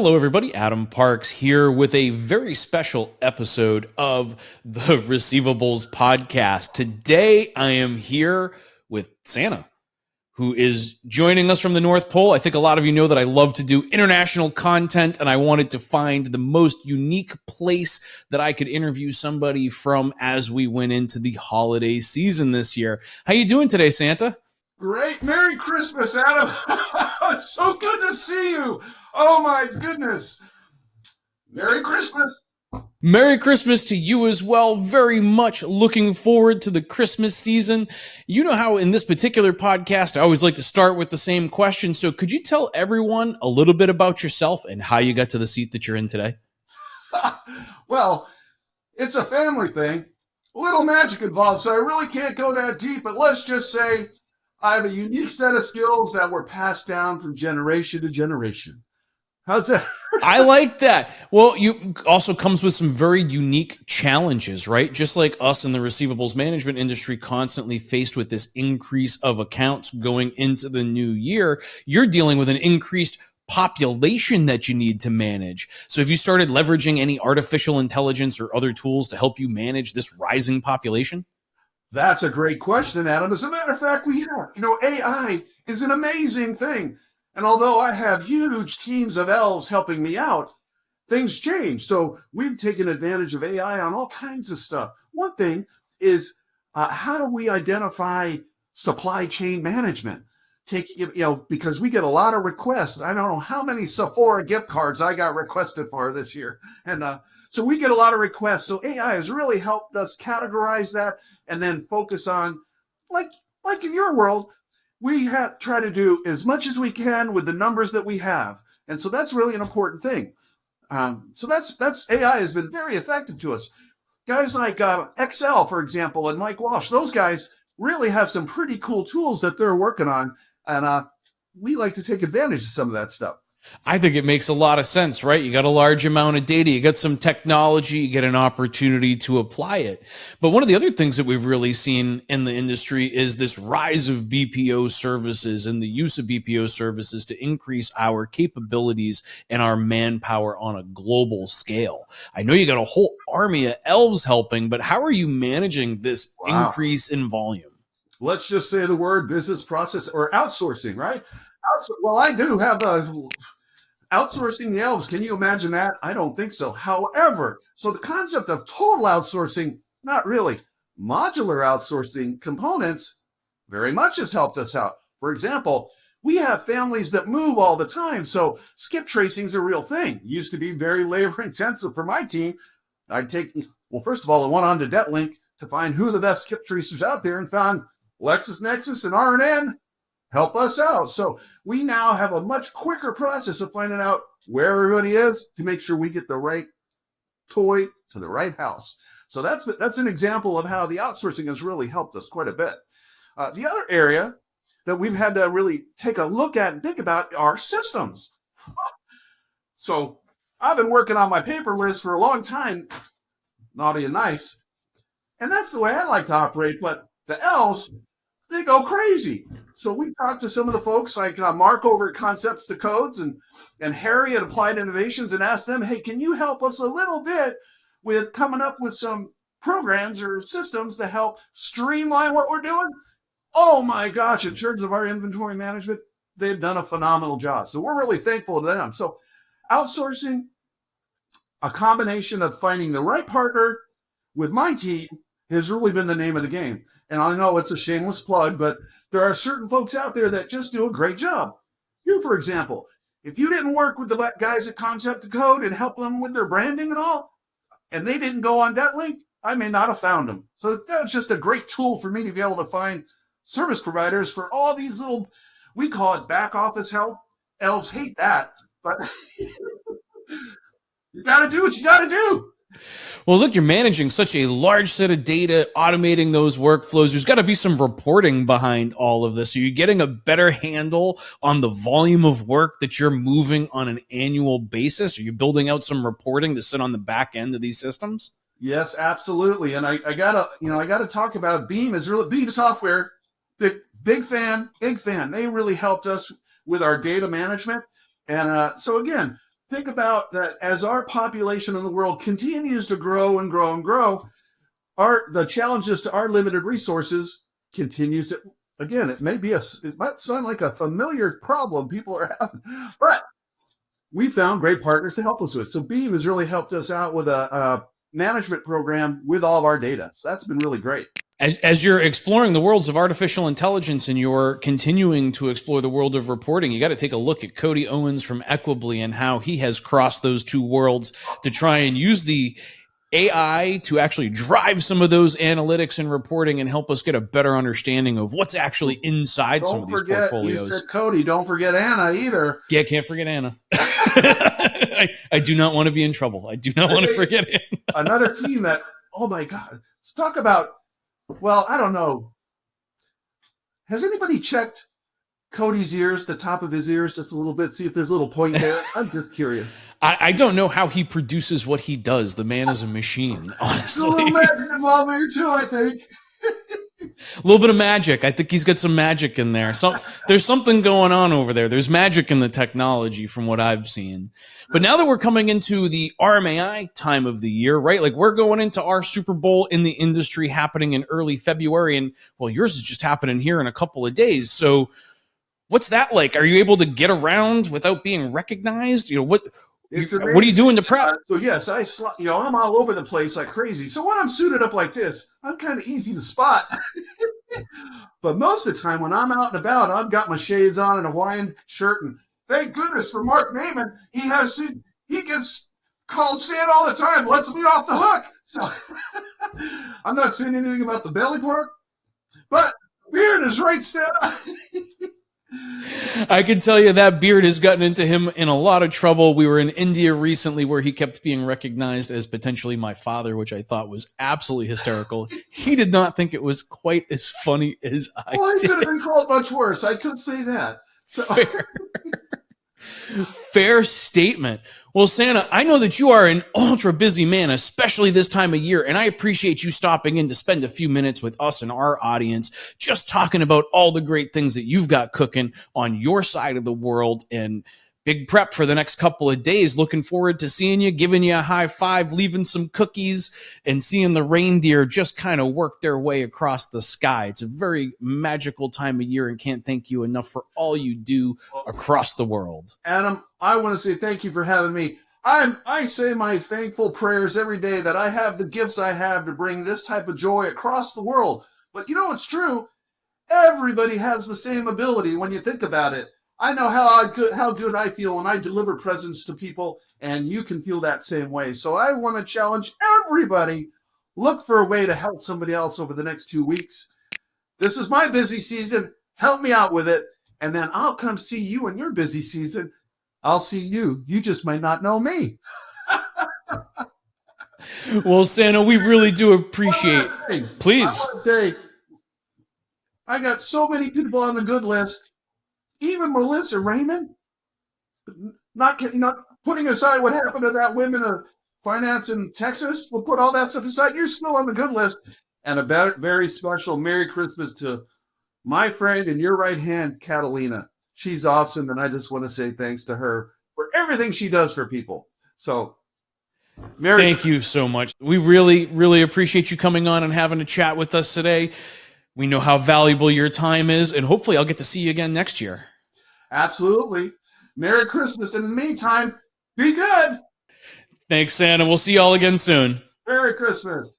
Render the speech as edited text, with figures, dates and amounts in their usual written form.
Hello, everybody. Adam Parks here with a very special episode of the Receivables Podcast. Today, I am here with Santa, who is joining us from the North Pole. I think a lot of you know that I love to do international content, and I wanted to find the most unique place that I could interview somebody from as we went into the holiday season this year. How you doing today, Santa? Great. Merry Christmas, Adam. It's so good to see you. Oh, my goodness. Merry Christmas. Merry Christmas to you as well. Very much looking forward to the Christmas season. You know how in this particular podcast, I always like to start with the same question. So could you tell everyone a little bit about yourself and how you got to the seat that you're in today? Well, it's a family thing. A little magic involved, so I really can't go that deep. But let's just say I have a unique set of skills that were passed down from generation to generation. How's that? I like that. Well, you also comes with some very unique challenges, right? Just like us in the receivables management industry, constantly faced with this increase of accounts going into the new year, you're dealing with an increased population that you need to manage. So have you started leveraging any artificial intelligence or other tools to help you manage this rising population? That's a great question, Adam. As a matter of fact, AI is an amazing thing. And although I have huge teams of elves helping me out, things change. So we've taken advantage of AI on all kinds of stuff. One thing is, how do we identify supply chain management? Because we get a lot of requests. I don't know how many Sephora gift cards I got requested for this year. And so we get a lot of requests. So AI has really helped us categorize that and then focus on, like in your world, we try to do as much as we can with the numbers that we have. And so that's really an important thing. So that's AI has been very effective to us. Guys like Excel, for example, and Mike Walsh, those guys really have some pretty cool tools that they're working on. And we like to take advantage of some of that stuff. I think it makes a lot of sense, right? You got a large amount of data, you got some technology, you get an opportunity to apply it. But one of the other things that we've really seen in the industry is this rise of BPO services and the use of BPO services to increase our capabilities and our manpower on a global scale. I know you got a whole army of elves helping, but how are you managing this increase in volume? Let's just say the word business process or outsourcing, right? Well, I do have outsourcing the elves. Can you imagine that? I don't think so. However, so the concept of total outsourcing, not really. Modular outsourcing components very much has helped us out. For example, we have families that move all the time. So skip tracing is a real thing. It used to be very labor intensive for my team. First of all, I went on to DebtLink to find who the best skip tracers out there and found LexisNexis and RNN. Help us out. So we now have a much quicker process of finding out where everybody is to make sure we get the right toy to the right house. So that's an example of how the outsourcing has really helped us quite a bit. The other area that we've had to really take a look at and think about are systems. So I've been working on my paperless for a long time, naughty and nice. And that's the way I like to operate. But the elves, they go crazy. So we talked to some of the folks like Mark over at Concepts to Codes and Harry at Applied Innovations and asked them, hey, can you help us a little bit with coming up with some programs or systems to help streamline what we're doing? Oh my gosh, in terms of our inventory management, they've done a phenomenal job. So we're really thankful to them. So outsourcing, a combination of finding the right partner with my team has really been the name of the game. And I know it's a shameless plug, but there are certain folks out there that just do a great job. You, for example, if you didn't work with the guys at Concept to Code and help them with their branding and all, and they didn't go on DebtLink, I may not have found them. So that's just a great tool for me to be able to find service providers for all these little, we call it back office help. Elves hate that, but you got to do what you got to do. Well, look, you're managing such a large set of data, automating those workflows. There's got to be some reporting behind all of this. Are you getting a better handle on the volume of work that you're moving on an annual basis? Are you building out some reporting to sit on the back end of these systems? Yes, absolutely. And I gotta talk about Beam. Beam software. Big fan. They really helped us with our data management. And so again, think about that as our population in the world continues to grow and grow and grow, the challenges to our limited resources continues to, again, it might sound like a familiar problem people are having, but we found great partners to help us with. So Beam has really helped us out with a management program with all of our data. So that's been really great. As you're exploring the worlds of artificial intelligence and you're continuing to explore the world of reporting, you got to take a look at Cody Owens from Equably and how he has crossed those two worlds to try and use the AI to actually drive some of those analytics and reporting and help us get a better understanding of what's actually inside some of these portfolios. You said Cody, don't forget Anna either. Yeah, can't forget Anna. I do not want to be in trouble. I do not want to forget Anna. Another team that, oh my God, let's talk about, well, I don't know. Has anybody checked Cody's ears, the top of his ears, just a little bit, see if there's a little point there? I'm just curious. I don't know how he produces what he does. The man is a machine, honestly. A little magic involved there too, I think. A little bit of magic. I think he's got some magic in there. So there's something going on over there. There's magic in the technology from what I've seen. But now that we're coming into the RMAI time of the year, right? Like we're going into our Super Bowl in the industry happening in early February. And well, yours is just happening here in a couple of days. So what's that like? Are you able to get around without being recognized? What are you doing to prep? So yes, I'm all over the place like crazy. So when I'm suited up like this, I'm kind of easy to spot. But most of the time when I'm out and about, I've got my shades on and a Hawaiian shirt. And thank goodness for Mark Naiman, he gets called Santa all the time. Lets me off the hook. So I'm not saying anything about the belly pork, but beard is right, Santa. I can tell you that beard has gotten into him in a lot of trouble. We were in India recently where he kept being recognized as potentially my father, which I thought was absolutely hysterical. He did not think it was quite as funny as I did. Well, he could have been called much worse. I could say that. So. Fair statement. Well, Santa, I know that you are an ultra busy man, especially this time of year, and I appreciate you stopping in to spend a few minutes with us and our audience, just talking about all the great things that you've got cooking on your side of the world and big prep for the next couple of days. Looking forward to seeing you, giving you a high five, leaving some cookies, and seeing the reindeer just kind of work their way across the sky. It's a very magical time of year and can't thank you enough for all you do across the world. Adam, I want to say thank you for having me. I say my thankful prayers every day that I have the gifts I have to bring this type of joy across the world. But it's true. Everybody has the same ability when you think about it. I know how good I feel when I deliver presents to people, and you can feel that same way. So I want to challenge everybody, look for a way to help somebody else over the next 2 weeks. This is my busy season. Help me out with it, and then I'll come see you in your busy season. I'll see you. You just might not know me. Well, Santa, we really do appreciate it. Please. I want to say, I got so many people on the good list. Even Melissa Raymond, not putting aside what happened to that women of finance in Texas, we'll put all that stuff aside. You're still on the good list. And a very special Merry Christmas to my friend and your right hand, Catalina. She's awesome, and I just want to say thanks to her for everything she does for people. So, thank you so much. We really, really appreciate you coming on and having a chat with us today. We know how valuable your time is, and hopefully I'll get to see you again next year. Absolutely. Merry Christmas. And in the meantime, be good. Thanks, Santa. We'll see you all again soon. Merry Christmas.